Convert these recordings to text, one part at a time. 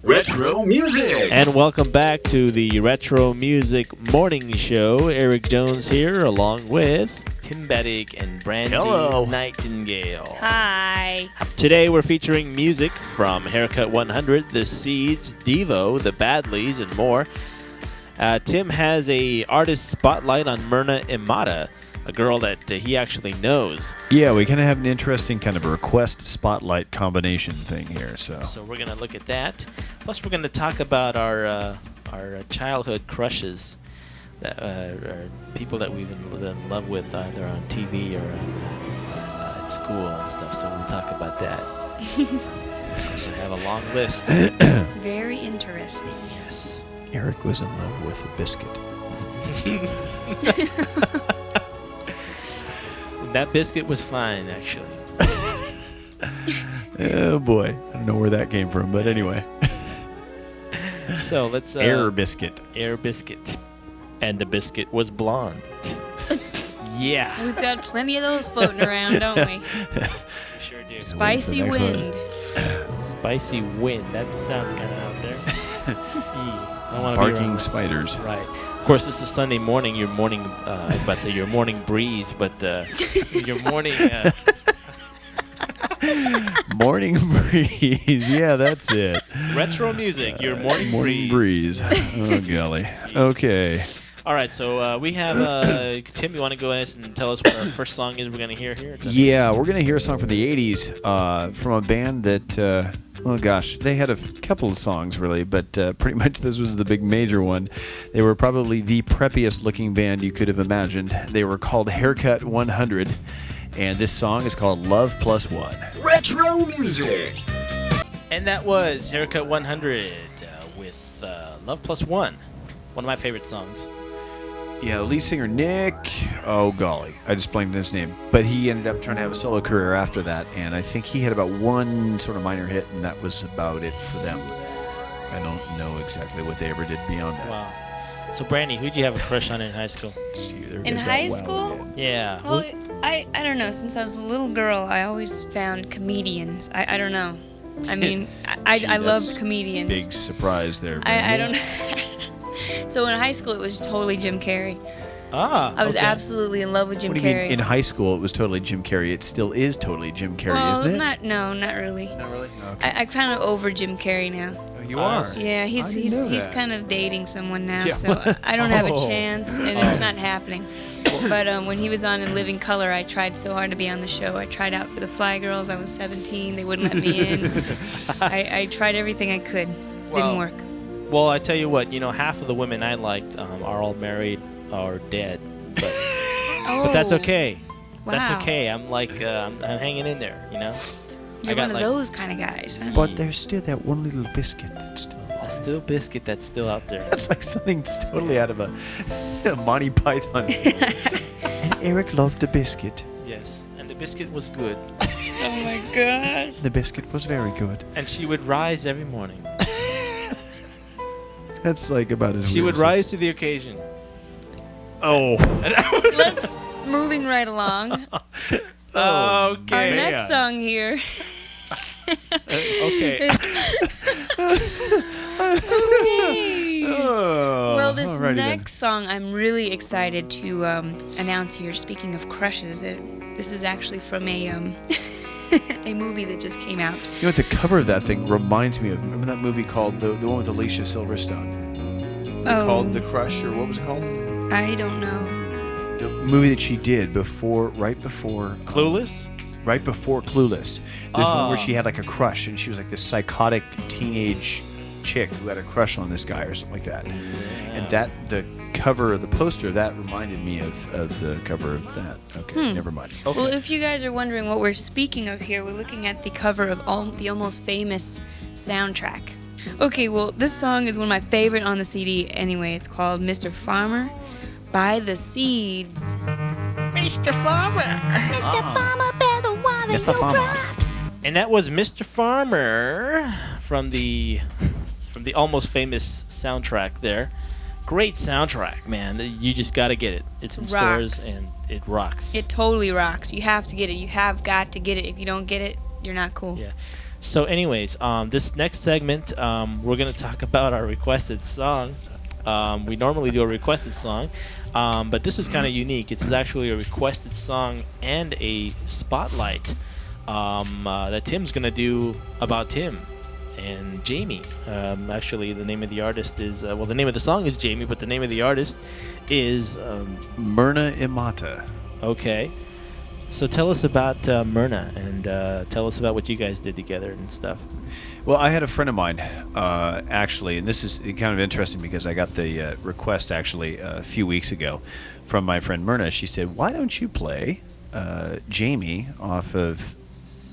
Retro Music. And welcome back to the Retro Music Morning Show. Erick Jones here, along with Tim Battig and Brandy Nightingale. Hi. Today we're featuring music from Haircut 100, The Seeds, Devo, The Badleys, and more. Tim has a artist spotlight on Myrna Imada, a girl that he actually knows. Yeah, we kind of have an interesting kind of a request spotlight combination thing here. So we're going to look at that. Plus, we're going to talk about our childhood crushes, that are people that we've been in love with either on TV or at school and stuff. So we'll talk about that. So I have a long list. Very interesting. Yes. Erick was in love with a biscuit. That biscuit was fine, actually. Oh boy, I don't know where that came from, but anyway. So let's Air biscuit. Air biscuit, and the biscuit was blonde. Yeah. We've got plenty of those floating around, don't we? We sure do. Spicy wind. Spicy wind. That sounds kind of out there. I wanna be Barking spiders. Right. Of course, this is Sunday morning. Your morning, I was about to say your morning breeze, but your morning. Morning breeze. Yeah, that's it. Retro music. Your morning breeze. Oh golly. Jeez. Okay. All right. So we have Tim. You want to go ahead and tell us what our first song is? We're going to hear here. Yeah, we're gonna hear a song from the '80s from a band that. Oh gosh, they had a couple of songs really, but pretty much this was the big major one. They were probably the preppiest looking band you could have imagined. They were called Haircut 100, and this song is called Love Plus One. Retro Music. And that was Haircut 100 with Love Plus One. One of my favorite songs. Yeah, the lead singer Nick, oh golly, I just blanked on his name. But he ended up trying to have a solo career after that, and I think he had about one sort of minor hit, and that was about it for them. I don't know exactly what they ever did beyond that. Wow. So Brandy, who'd you have a crush on in high school? In high school? Yeah. Well, I don't know. Since I was a little girl, I always found comedians. I don't know. I mean, I loved comedians. Big surprise there. I don't know. So in high school, it was totally Jim Carrey. I was absolutely in love with Jim What do you Carrey. mean in high school it was totally Jim Carrey? It still is totally Jim Carrey, isn't it? Not really. Not really? Okay. I'm kind of over Jim Carrey now. Oh, you are? Yeah, he's kind of dating someone now, Yeah. so I don't have a chance, and it's not happening. But when he was on In Living Color, I tried so hard to be on the show. I tried out for the Fly Girls. I was 17. They wouldn't let me in. I tried everything I could. Didn't work. Well, I tell you what, half of the women I liked are all married or dead. But, but that's okay. Wow. That's okay. I'm like, I'm hanging in there, You're one of those kind of guys, huh? But there's still that one little biscuit that's still a still biscuit that's still out there. That's like something totally out of a Monty Python. And Erick loved the biscuit. Yes, and the biscuit was good. Oh my God. The biscuit was very good. And she would rise every morning. That's like about as She weird would as rise this. to the occasion. Oh. Let's moving right along. Okay. Our next song here. Okay. Well, this alrighty next song I'm really excited to announce here. Speaking of crushes, this is actually from a a movie that just came out. You know what? The cover of that thing reminds me of. Remember that movie called the one with Alicia Silverstone? Called The Crush, or what was it called? I don't know. The movie that she did right before Clueless? Right before Clueless. There's one where she had like a crush, and she was like this psychotic teenage chick who had a crush on this guy or something like that. And the cover of the poster, that reminded me of the cover of that. Okay, never mind. Okay. Well, if you guys are wondering what we're speaking of here, we're looking at the cover of the Almost Famous soundtrack. Okay, well, this song is one of my favorite on the CD anyway. It's called Mr. Farmer by The Seeds. Mr. Farmer. Mr. Farmer, better water Mr. your Farmer. crops. And that was Mr. Farmer from the Almost Famous soundtrack there. Great soundtrack, man. You just got to get it. It's in stores and it rocks. It totally rocks. You have to get it. You have got to get it. If you don't get it, you're not cool. Yeah. So, anyways, this next segment, we're gonna talk about our requested song. We normally do a requested song, but this is kind of unique. It's actually a requested song and a spotlight that Tim's gonna do about Tim and Jamie. Actually, the name of the artist is the name of the song is Jamie, but the name of the artist is Myrna Imata. Okay. So tell us about Myrna, and tell us about what you guys did together and stuff. Well, I had a friend of mine, actually, and this is kind of interesting because I got the request actually a few weeks ago from my friend Myrna. She said, "Why don't you play Jamie off of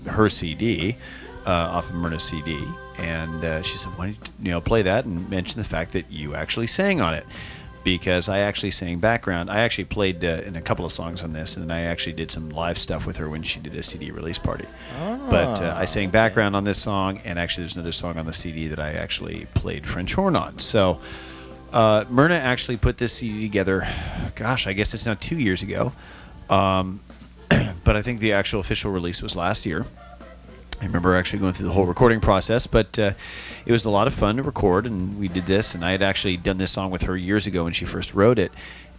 her CD, off of Myrna's CD?" And she said, "Why don't you play that and mention the fact that you actually sang on it?" Because I actually sang background. I actually played in a couple of songs on this, and then I actually did some live stuff with her when she did a CD release party. But I sang background on this song, and actually there's another song on the CD that I actually played French horn on. So Myrna actually put this CD together, gosh, I guess it's now 2 years ago. But I think the actual official release was last year. I remember actually going through the whole recording process, but it was a lot of fun to record, and we did this, and I had actually done this song with her years ago when she first wrote it,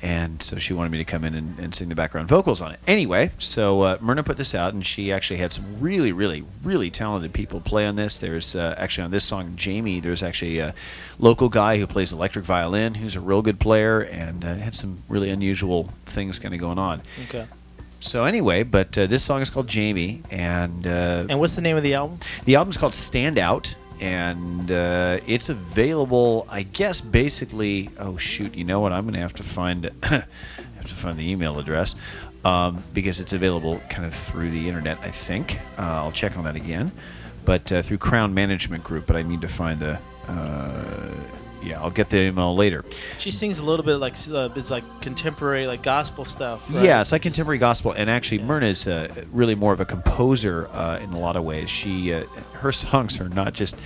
and so she wanted me to come in and sing the background vocals on it. Anyway, so Myrna put this out, and she actually had some really, really, really talented people play on this. There's actually on this song, Jamie, there's actually a local guy who plays electric violin, who's a real good player, and had some really unusual things kind of going on. Okay. So anyway, but this song is called Jamie, and what's the name of the album? The album's called Stand Out, and it's available, I guess, basically. Oh shoot! You know what? I'm going to have to find the email address because it's available kind of through the internet. I think I'll check on that again, but through Crown Management Group. But I need to find the. Yeah, I'll get the email later. She sings a little bit like it's like contemporary, like gospel stuff. Right? Yeah, it's like contemporary gospel, and actually, Myrna is really more of a composer in a lot of ways. She, her songs are not just.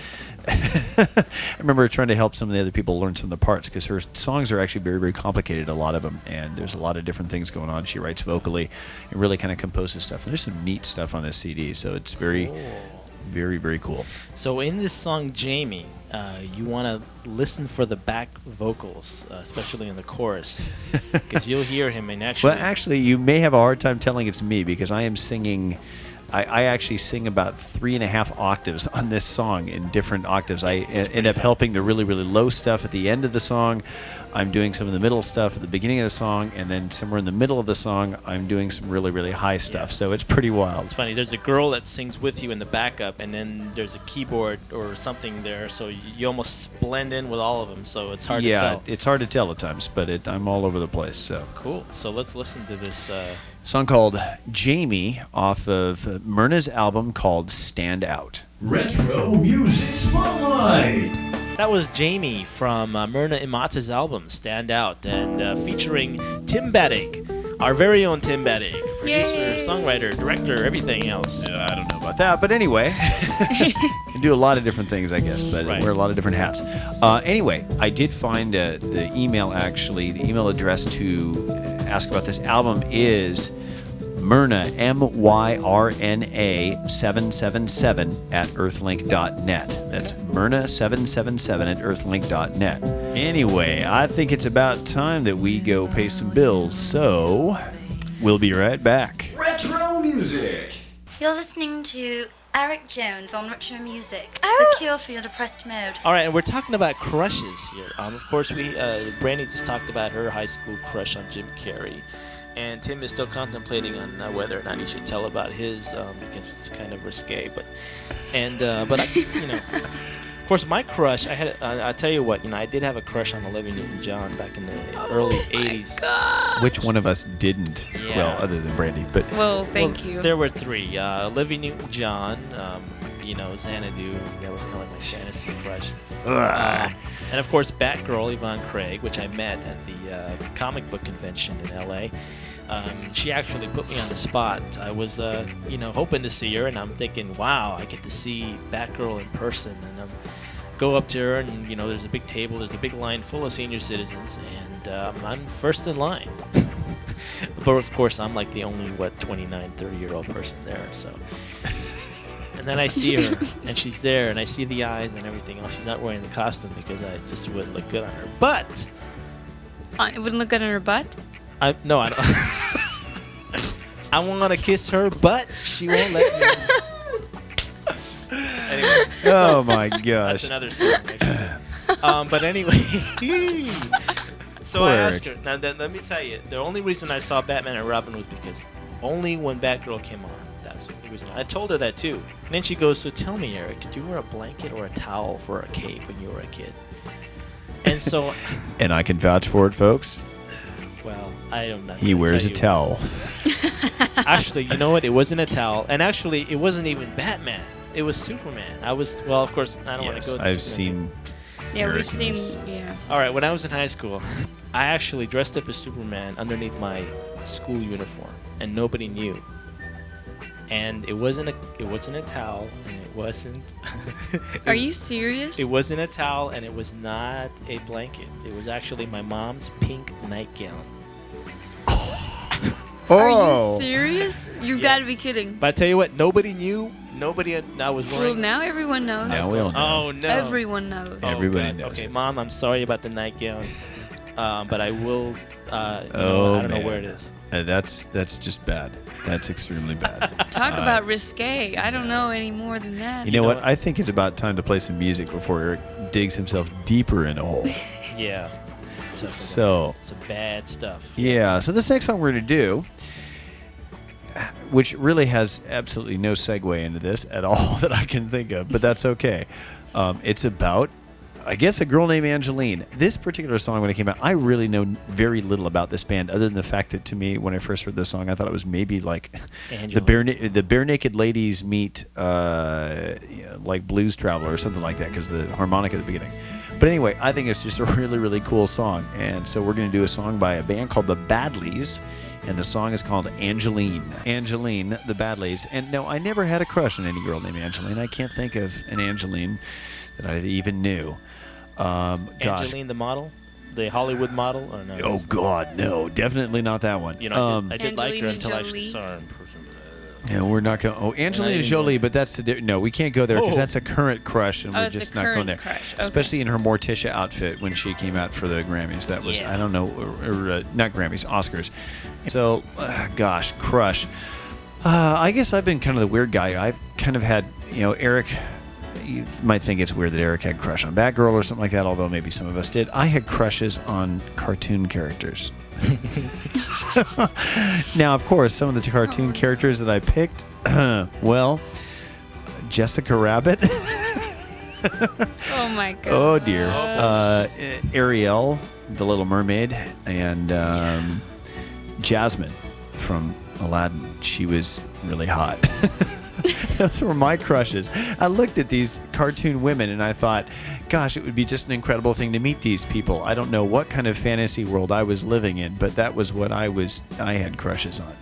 I remember trying to help some of the other people learn some of the parts because her songs are actually very, very complicated. A lot of them, and there's a lot of different things going on. She writes vocally and really kind of composes stuff. And there's some neat stuff on this CD, so it's very. Very, very cool. So in this song, Jamie, you want to listen for the back vocals, especially in the chorus, because you'll hear him and actually... Well, actually, you may have a hard time telling it's me because I am singing... I actually sing about 3.5 octaves on this song in different octaves. I end up helping the really, really low stuff at the end of the song. I'm doing some of the middle stuff at the beginning of the song, and then somewhere in the middle of the song, I'm doing some really, really high stuff. So it's pretty wild. It's funny. There's a girl that sings with you in the backup, and then there's a keyboard or something there, so you almost blend in with all of them. So it's hard to tell. Yeah, it's hard to tell at times, but I'm all over the place. So cool. So let's listen to this song called Jamie off of Myrna's album called Stand Out. Retro Music Spotlight. That was Jamie from Myrna Imata's album, Stand Out, and featuring Tim Battig, our very own Tim Battig, producer, Yay. songwriter, director, everything else. I don't know about that, but anyway, can do a lot of different things, I guess, but Right. wear a lot of different hats. Anyway, I did find the email, actually. The email address to ask about this album is Myrna, MYRNA 777 at earthlink.net. That's Myrna 777 at earthlink.net. Anyway, I think it's about time that we go pay some bills, so we'll be right back. Retro Music. You're listening to Erick Jones on Retro Music, Oh. the cure for your depressed mood. All right, and we're talking about crushes here. Of course, Brandy just talked about her high school crush on Jim Carrey. And Tim is still contemplating on whether or not he should tell about his because it's kind of risque. But of course, my crush. I tell you what, I did have a crush on Olivia Newton-John back in the early '80s. Which one of us didn't? Yeah. Well, other than Brandy, but Well, thank you. There were three: Olivia Newton-John, Xanadu. That was kind of like my fantasy crush. And of course, Batgirl Yvonne Craig, which I met at the comic book convention in L.A. She actually put me on the spot. I was, hoping to see her, and I'm thinking, wow, I get to see Batgirl in person. And go up to her, and there's a big table, there's a big line full of senior citizens, and I'm first in line. But of course, I'm like the only 29, 30-year-old person there. So And then I see her, and she's there, and I see the eyes and everything else. She's not wearing the costume because I just wouldn't look good on her. But It wouldn't look good on her butt? no, I don't. I want to kiss her, but she won't let me. Anyways, Oh my that's gosh. another song. Actually. But anyway, so Poor I asked Eric. her. Now, let me tell you, the only reason I saw Batman and Robin was because only when Batgirl came on. That's the reason. I told her that too. And then she goes, "So tell me, Eric, did you wear a blanket or a towel for a cape when you were a kid?" And so, And I can vouch for it, folks. well, I am not. He gonna wears a tell you. towel. Actually, you know what? It wasn't a towel, and actually, it wasn't even Batman. It was Superman. Well, of course, I don't want to Yes, go. I've seen. Yeah, Eric we've seen. is- Yeah. All right, when I was in high school, I actually dressed up as Superman underneath my school uniform, and nobody knew. And it wasn't a towel, and it wasn't. Are you serious? It wasn't a towel, and it was not a blanket. It was actually my mom's pink nightgown. Are you serious? You've Yeah. got to be kidding. But I tell you what, nobody knew. I was Well, wearing. now everyone knows. Now we all know. Oh no! Everyone knows. Oh, Everybody God. knows Okay, it. Mom, I'm sorry about the nightgown, but I will. I don't know man. where it is. That's just bad. That's extremely bad. Talk Uh, about risque. I don't know any more than that. You know know what? what? I think it's about time to play some music before Eric digs himself deeper in a hole. Yeah. So, Some bad stuff. yeah. So this next song we're going to do, which really has absolutely no segue into this at all that I can think of, but that's okay. It's about, I guess, a girl named Angeline. This particular song, when it came out, I really know very little about this band, other than the fact that, to me, when I first heard this song, I thought it was maybe like the Bare Naked Ladies meet like Blues Traveler or something like that, because the harmonica at the beginning. But anyway, I think it's just a really, really cool song. And so we're going to do a song by a band called the Badleys. And the song is called Angeline. Angeline, the Badleys. And no, I never had a crush on any girl named Angeline. I can't think of an Angeline that I even knew. Gosh. Angeline, the model, the Hollywood model, or no? Oh, God, no. Definitely not that one. You know, I did like her Angelina until I actually Jolie. saw her in person. Yeah, we're not going. Oh, Angelina Jolie, but that's no. We can't go there because Oh. that's a current crush, and Oh, we're it's a just not going there. current crush. Okay. Especially in her Morticia outfit when she came out for the Grammys. That was Yeah. I don't know, not Grammys, Oscars. So, gosh, crush. I guess I've been kind of the weird guy. I've kind of had, Eric. You might think it's weird that Eric had a crush on Batgirl or something like that, although maybe some of us did. I had crushes on cartoon characters. Now, of course, some of the cartoon characters that I picked, well, Jessica Rabbit. Oh my god. Oh, dear. Ariel, the Little Mermaid, and Jasmine from Aladdin. She was really hot. Those were my crushes. I looked at these cartoon women and I thought, gosh, it would be just an incredible thing to meet these people. I don't know what kind of fantasy world I was living in, but that was what I had crushes on.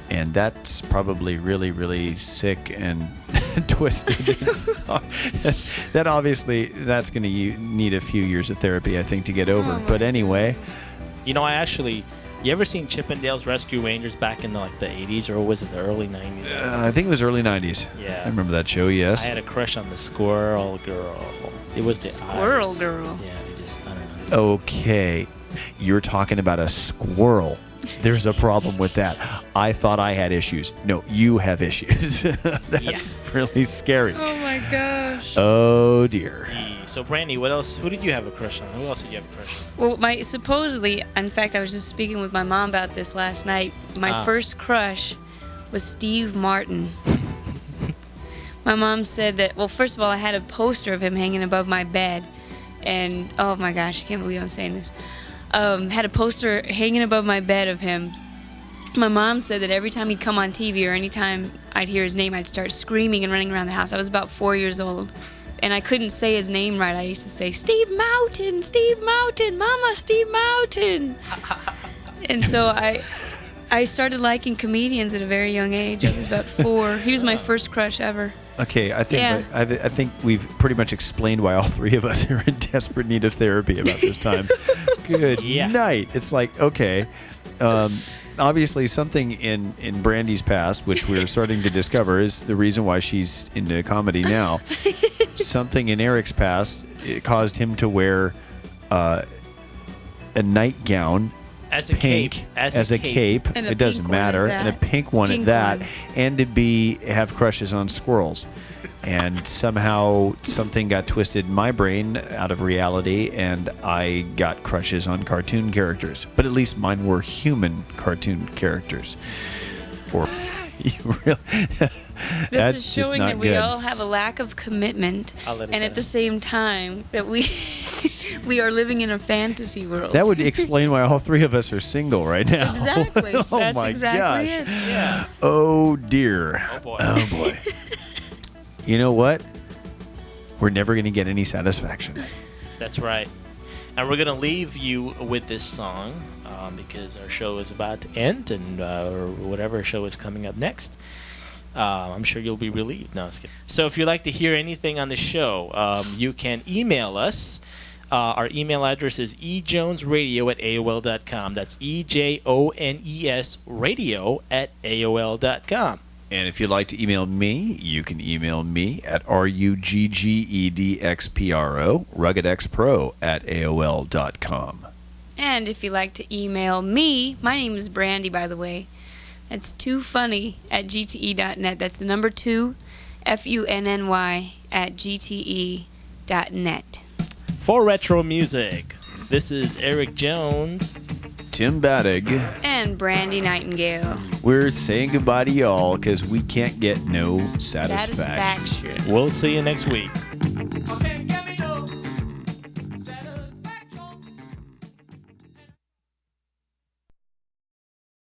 And that's probably really, really sick and twisted. That obviously, that's going to need a few years of therapy, I think, to get over. But anyway. You know, you ever seen Chippendales Rescue Rangers back in the 80s, or was it the early 90s? I think it was early 90s. Yeah. I remember that show, yes. I had a crush on the Squirrel Girl. It was the Squirrel eyes. Girl. Yeah, I don't know. Okay. You're talking about a squirrel. There's a problem with that. I thought I had issues. No, you have issues. That's really scary. Oh my gosh. Oh, dear. So, Brandy, what else? Who did you have a crush on? Who else did you have a crush on? Well, supposedly, in fact, I was just speaking with my mom about this last night. My first crush was Steve Martin. My mom said that, well, first of all, I had a poster of him hanging above my bed. And, oh my gosh, I can't believe I'm saying this. Had a poster hanging above my bed of him. My mom said that every time he'd come on TV or anytime I'd hear his name, I'd start screaming and running around the house. I was about 4 years old. And I couldn't say his name right. I used to say, Steve Mountain, Mama, Steve Mountain. And so I started liking comedians at a very young age. I was about 4. He was my first crush ever. Okay, I think we've pretty much explained why all three of us are in desperate need of therapy about this time. Good night. It's like, okay, Obviously, something in Brandy's past, which we're starting to discover, is the reason why she's into comedy now. Something in Erick's past, it caused him to wear a nightgown. As a pink, cape. As a cape. And a It doesn't pink one matter. at And a that. pink one Pink at that. one. And to have crushes on squirrels. And somehow something got twisted in my brain out of reality, and I got crushes on cartoon characters. But at least mine were human cartoon characters. Or you really, This that's is just showing not that we good. all have a lack of commitment, I'll let it and go. at the same time that we we are living in a fantasy world. That would explain why all three of us are single right now. Exactly. Oh That's my exactly gosh. it. Yeah. Oh dear. Oh, boy. Oh boy. You know what? We're never going to get any satisfaction. That's right. And we're going to leave you with this song because our show is about to end, and or whatever show is coming up next. I'm sure you'll be relieved. No, I was kidding. So if you'd like to hear anything on the show, you can email us. Our email address is ejonesradio@aol.com. That's EJONES radio@aol.com. And if you'd like to email me, you can email me at ruggedxpro, ruggedxpro@aol.com. And if you'd like to email me, my name is Brandy, by the way. That's toofunny@gte.net. That's the number 2, FUNNY @gte.net. For Retro Music, this is Erick Jones. Tim Battig, And Brandy Nightingale. we're saying goodbye to y'all because we can't get no satisfaction. Satisfaction. We'll see you next week. Okay.